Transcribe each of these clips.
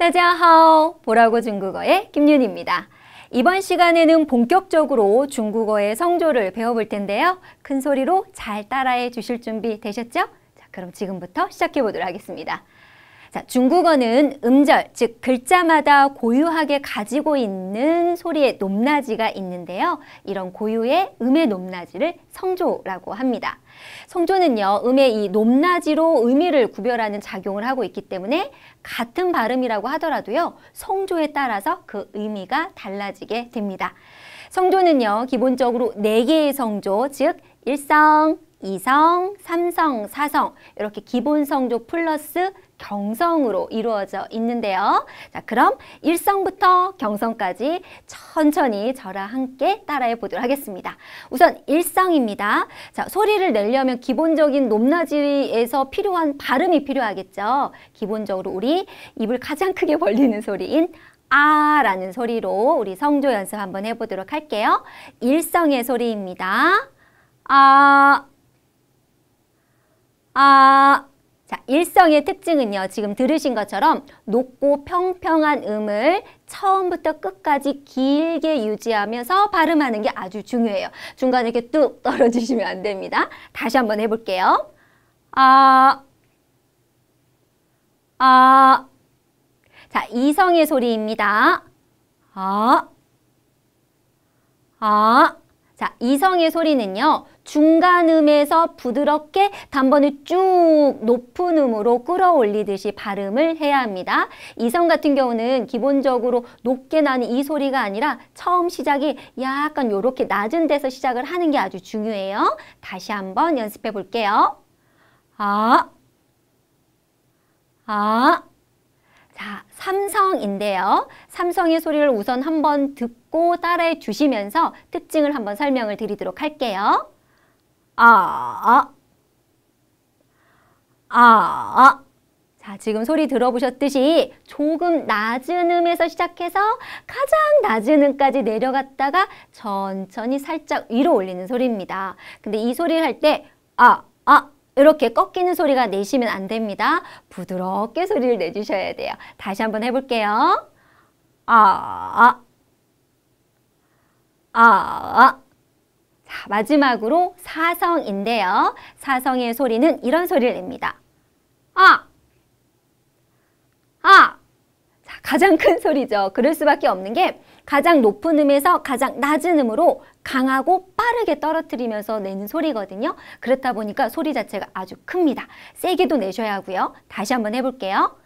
따자하오, 보라고 중국어의 김윤희입니다. 이번 시간에는 본격적으로 중국어의 성조를 배워볼 텐데요. 큰 소리로 잘 따라해 주실 준비 되셨죠? 자, 그럼 지금부터 시작해 보도록 하겠습니다. 자, 중국어는 음절, 즉 글자마다 고유하게 가지고 있는 소리의 높낮이가 있는데요. 이런 고유의 음의 높낮이를 성조라고 합니다. 성조는요, 음의 이 높낮이로 의미를 구별하는 작용을 하고 있기 때문에 같은 발음이라고 하더라도요, 성조에 따라서 그 의미가 달라지게 됩니다. 성조는요, 기본적으로 4개의 성조, 즉 일성, 이성, 삼성, 사성 이렇게 기본 성조 플러스 경성으로 이루어져 있는데요. 자, 그럼 일성부터 경성까지 천천히 저랑 함께 따라해 보도록 하겠습니다. 우선 일성입니다. 자, 소리를 내려면 기본적인 높낮이에서 필요한 발음이 필요하겠죠. 기본적으로 우리 입을 가장 크게 벌리는 소리인 아 라는 소리로 우리 성조 연습 한번 해보도록 할게요. 일성의 소리입니다. 아, 아. 자, 일성의 특징은요, 지금 들으신 것처럼 높고 평평한 음을 처음부터 끝까지 길게 유지하면서 발음하는 게 아주 중요해요. 중간에 이렇게 뚝 떨어지시면 안 됩니다. 다시 한번 해볼게요. 아, 아. 자, 이성의 소리입니다. 아, 아. 자, 이성의 소리는요, 중간음에서 부드럽게 단번을 쭉 높은 음으로 끌어올리듯이 발음을 해야 합니다. 이성 같은 경우는 기본적으로 높게 나는 이 소리가 아니라 처음 시작이 약간 이렇게 낮은 데서 시작을 하는 게 아주 중요해요. 다시 한번 연습해 볼게요. 아, 아. 자, 삼성인데요. 삼성의 소리를 우선 한번 듣고 따라해 주시면서 특징을 한번 설명을 드리도록 할게요. 아, 아. 자, 지금 소리 들어보셨듯이 조금 낮은 음에서 시작해서 가장 낮은 음까지 내려갔다가 천천히 살짝 위로 올리는 소리입니다. 근데 이 소리를 할 때 이렇게 꺾이는 소리가 내시면 안 됩니다. 부드럽게 소리를 내주셔야 돼요. 다시 한번 해볼게요. 아. 자, 마지막으로 사성인데요. 사성의 소리는 이런 소리를 냅니다. 자, 가장 큰 소리죠. 그럴 수밖에 없는 게 가장 높은 음에서 가장 낮은 음으로 강하고 빠르게 떨어뜨리면서 내는 소리거든요. 그렇다 보니까 소리 자체가 아주 큽니다. 세게도 내셔야 하고요. 다시 한번 해볼게요.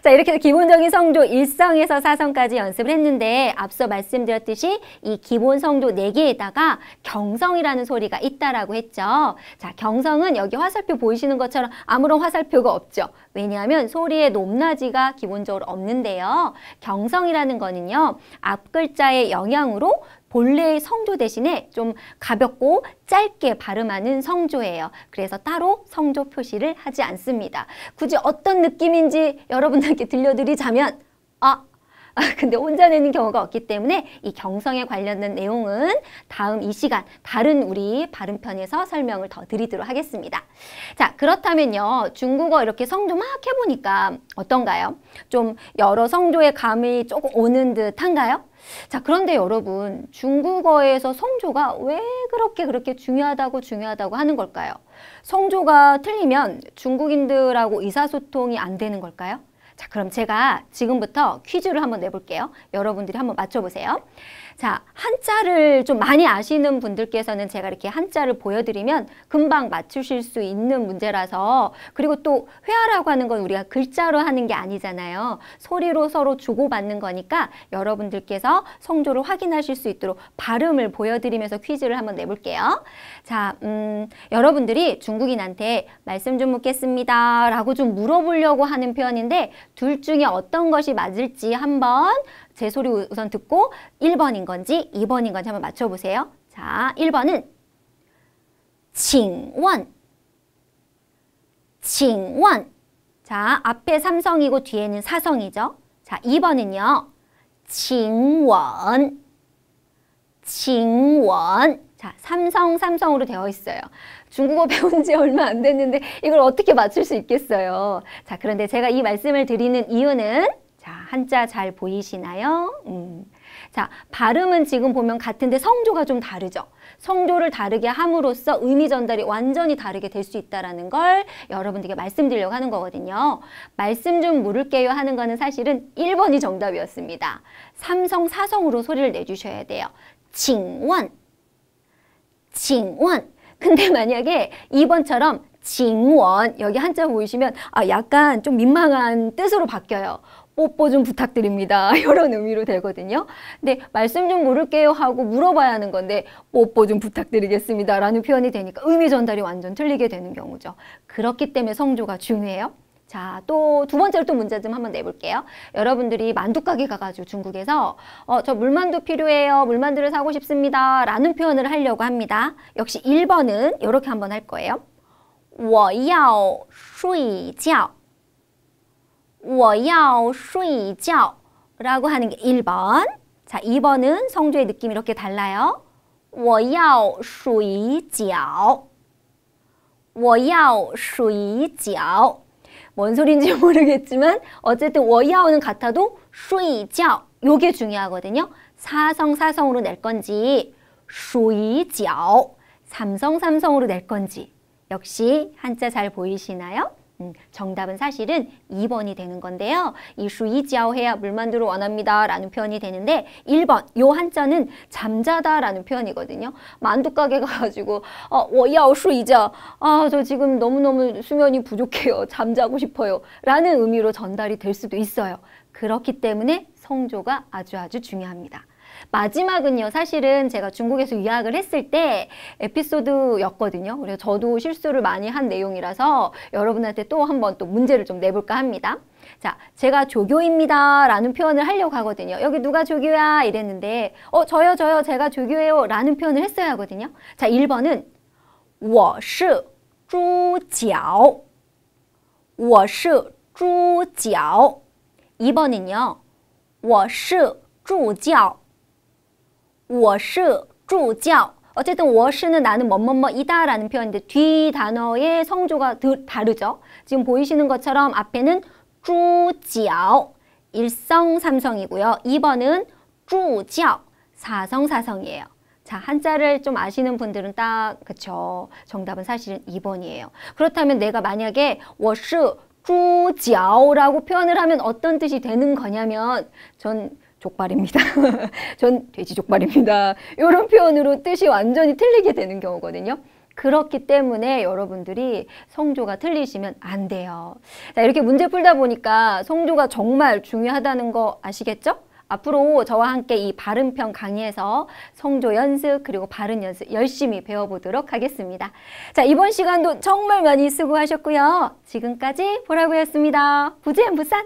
자, 이렇게 해서 기본적인 성조 1성에서 4성까지 연습을 했는데 앞서 말씀드렸듯이 이 기본 성조 4개에다가 경성이라는 소리가 있다라고 했죠. 자, 경성은 여기 화살표 보이시는 것처럼 아무런 화살표가 없죠. 왜냐하면 소리의 높낮이가 기본적으로 없는데요. 경성이라는 거는요, 앞 글자의 영향으로 본래의 성조 대신에 좀 가볍고 짧게 발음하는 성조예요. 그래서 따로 성조 표시를 하지 않습니다. 굳이 어떤 느낌인지 여러분들께 들려드리자면 근데 혼자 내는 경우가 없기 때문에 이 경성에 관련된 내용은 다음 이 시간 다른 우리 발음편에서 설명을 더 드리도록 하겠습니다. 자, 그렇다면요, 중국어 이렇게 성조 막 해보니까 어떤가요? 좀 여러 성조의 감이 조금 오는 듯한가요? 자, 그런데 여러분, 중국어에서 성조가 왜 그렇게 중요하다고 하는 걸까요? 성조가 틀리면 중국인들하고 의사소통이 안 되는 걸까요? 자, 그럼 제가 지금부터 퀴즈를 한번 내볼게요. 여러분들이 한번 맞춰보세요. 자, 한자를 좀 많이 아시는 분들께서는 제가 이렇게 한자를 보여드리면 금방 맞추실 수 있는 문제라서, 그리고 또 회화라고 하는 건 우리가 글자로 하는 게 아니잖아요. 소리로 서로 주고받는 거니까 여러분들께서 성조를 확인하실 수 있도록 발음을 보여드리면서 퀴즈를 한번 내볼게요. 자, 여러분들이 중국인한테 말씀 좀 묻겠습니다 라고 좀 물어보려고 하는 표현인데 둘 중에 어떤 것이 맞을지 한번 제 소리 우선 듣고 1번인 건지 2번인 건지 한번 맞춰보세요. 자, 1번은 请问 자, 앞에 삼성이고 뒤에는 사성이죠. 자, 2번은요. 请问 자, 삼성으로 되어 있어요. 중국어 배운 지 얼마 안 됐는데 이걸 어떻게 맞출 수 있겠어요? 자, 그런데 제가 이 말씀을 드리는 이유는 자, 한자 잘 보이시나요? 자, 발음은 지금 보면 같은데 성조가 좀 다르죠. 성조를 다르게 함으로써 의미 전달이 완전히 다르게 될 수 있다는 걸 여러분들께 말씀드리려고 하는 거거든요. 말씀 좀 물을게요 하는 거는 사실은 1번이 정답이었습니다. 삼성, 사성으로 소리를 내주셔야 돼요. 징원. 근데 만약에 2번처럼 징원 여기 한자 보이시면 약간 좀 민망한 뜻으로 바뀌어요. 뽀뽀 좀 부탁드립니다. 이런 의미로 되거든요. 근데 말씀 좀 물을게요 하고 물어봐야 하는 건데 뽀뽀 좀 부탁드리겠습니다 라는 표현이 되니까 의미 전달이 완전 틀리게 되는 경우죠. 그렇기 때문에 성조가 중요해요. 자, 또 두 번째로 또 문제 좀 한번 내볼게요. 여러분들이 만두가게 가가지고 중국에서 저 물만두 필요해요. 물만두를 사고 싶습니다. 라는 표현을 하려고 합니다. 역시 1번은 이렇게 한번 할 거예요. 我要睡觉我要睡觉라고 하는 게 1번. 자, 2번은 성조의 느낌이 이렇게 달라요. 我要睡觉我要睡觉뭔 소리인지 모르겠지만 어쨌든 我要는 같아도 睡觉 요게 중요하거든요. 사성으로 낼 건지 睡觉 삼성으로 낼 건지 역시 한자 잘 보이시나요? 정답은 사실은 2번이 되는 건데요. 이 슈이지아오 해야 물만두를 원합니다 라는 표현이 되는데 1번 요 한자는 잠자다 라는 표현이거든요. 만두가게 가가지고 워야오 슈이자 저 지금 너무너무 수면이 부족해요. 잠자고 싶어요 라는 의미로 전달이 될 수도 있어요. 그렇기 때문에 성조가 아주 중요합니다. 마지막은요. 사실은 제가 중국에서 유학을 했을 때 에피소드였거든요. 그래서 저도 실수를 많이 한 내용이라서 여러분한테 또 한번 또 문제를 좀 내볼까 합니다. 자, 제가 조교입니다 라는 표현을 하려고 하거든요. 여기 누가 조교야 이랬는데 저요 제가 조교예요 라는 표현을 했어야 하거든요. 자, 1번은 我是猪脚我是猪脚 2번은요. 我是助教我是助教 어쨌든 我是는 나는 뭐뭐뭐이다 라는 표현인데 뒤 단어의 성조가 다르죠. 지금 보이시는 것처럼 앞에는 猪脚 일성 삼성이고요. 2번은 助教 사성이에요. 자, 한자를 좀 아시는 분들은 딱 그쵸. 정답은 사실은 2번이에요. 그렇다면 내가 만약에 我是猪脚라고 표현을 하면 어떤 뜻이 되는 거냐면 전 족발입니다. 전 돼지 족발입니다. 이런 표현으로 뜻이 완전히 틀리게 되는 경우거든요. 그렇기 때문에 여러분들이 성조가 틀리시면 안 돼요. 자, 이렇게 문제 풀다 보니까 성조가 정말 중요하다는 거 아시겠죠? 앞으로 저와 함께 이 발음편 강의에서 성조 연습 그리고 발음 연습 열심히 배워보도록 하겠습니다. 자, 이번 시간도 정말 많이 수고하셨고요. 지금까지 보라고였습니다. 부지앤 부산!